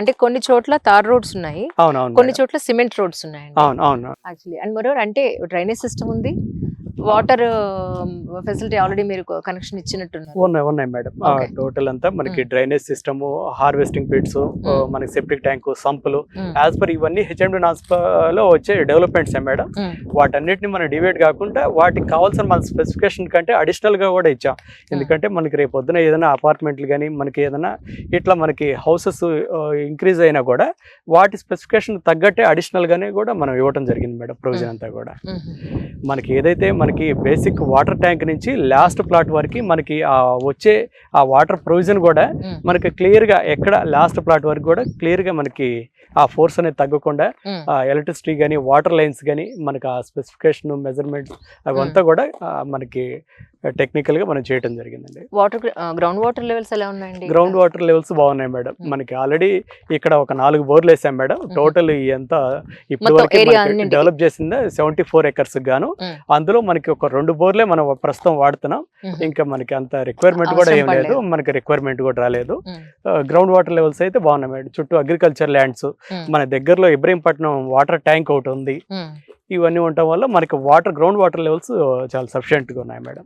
అంటే కొన్ని చోట్ల తార్ రోడ్స్ ఉన్నాయి, అవునవును కొన్ని మేడం. చోట్ల సిమెంట్ రోడ్స్ ఉన్నాయండి. అవును అవును యాక్చువల్లీ అండ్ మరోవర్ అంటే డ్రైనేజ్ సిస్టమ్ ఉంది, వాటర్ ఫెసిలిటీ ఆల్రెడీ మీరు కనెక్షన్ ఇచ్చినట్టున్నారు. ఉన్నాయి మేడం. Okay. టోటల్ అంతా మనకి డ్రైనేజ్ సిస్టమ్, హార్వెస్టింగ్ పిట్స్, మనకి సెప్టిక్ ట్యాంక్, సంపులు, యాజ్ పర్ ఇవన్నీ హెచ్ఎండి లో వచ్చే డెవలప్మెంట్స్ మేడం. వాటన్నిటిని మనం డివైడ్ కాకుండా వాటికి కావాల్సిన మన స్పెసిఫికేషన్ కంటే అడిషనల్ గా కూడా ఇచ్చాం. ఎందుకంటే మనకి రేపు పొద్దున ఏదైనా అపార్ట్మెంట్లు కానీ మనకి ఏదైనా ఇట్లా మనకి హౌసెస్ ఇంక్రీజ్ అయినా కూడా వాటి స్పెసిఫికేషన్ తగ్గట్టే అడిషనల్ గానే కూడా మనం ఇవ్వడం జరిగింది మేడం. ప్రొవిజన్ అంతా కూడా మనకి ఏదైతే మనకి బేసిక్ వాటర్ ట్యాంక్ నుంచి లాస్ట్ ప్లాట్ వరకు మనకి వచ్చే ఆ వాటర్ ప్రొవిజన్ కూడా మనకి క్లియర్ గా ఎక్కడ లాస్ట్ ప్లాట్ వరకు కూడా క్లియర్ గా మనకి ఆ ఫోర్స్ అనేది తగ్గకుండా ఎలక్ట్రిసిటీ కానీ వాటర్ లైన్స్ కానీ మనకి ఆ స్పెసిఫికేషన్ మెజర్మెంట్స్ అవంతా కూడా మనకి టెక్నికల్ గా మనం చేయడం జరిగిందండి. వాటర్ గ్రౌండ్ వాటర్ లెవెల్స్ ఎలా ఉన్నాయండి? గ్రౌండ్ వాటర్ లెవెల్స్ బాగున్నాయి మేడం. మనకి ఆల్రెడీ ఇక్కడ ఒక 4 బోర్లు వేసాం మేడం. టోటల్ ఎంత ఇప్పటివరకు డెవలప్ చేసింది 74 acres గాను. అందులో మనకి ఒక 2 బోర్లే మనం ప్రస్తుతం వాడుతున్నాం. ఇంకా మనకి అంత రిక్వైర్మెంట్ కూడా ఏం లేదు, మనకి రిక్వైర్మెంట్ కూడా రాలేదు. గ్రౌండ్ వాటర్ లెవెల్స్ అయితే బాగున్నాయి మేడం. చుట్టూ అగ్రికల్చర్ ల్యాండ్స్, మన దగ్గరలో ఇబ్రహీంపట్నం వాటర్ ట్యాంక్ ఒకటి ఉంది. ఇవన్నీ ఉండటం వల్ల మనకి గ్రౌండ్ వాటర్ లెవెల్స్ చాలా సఫిషియెంట్ గా ఉన్నాయి మేడం.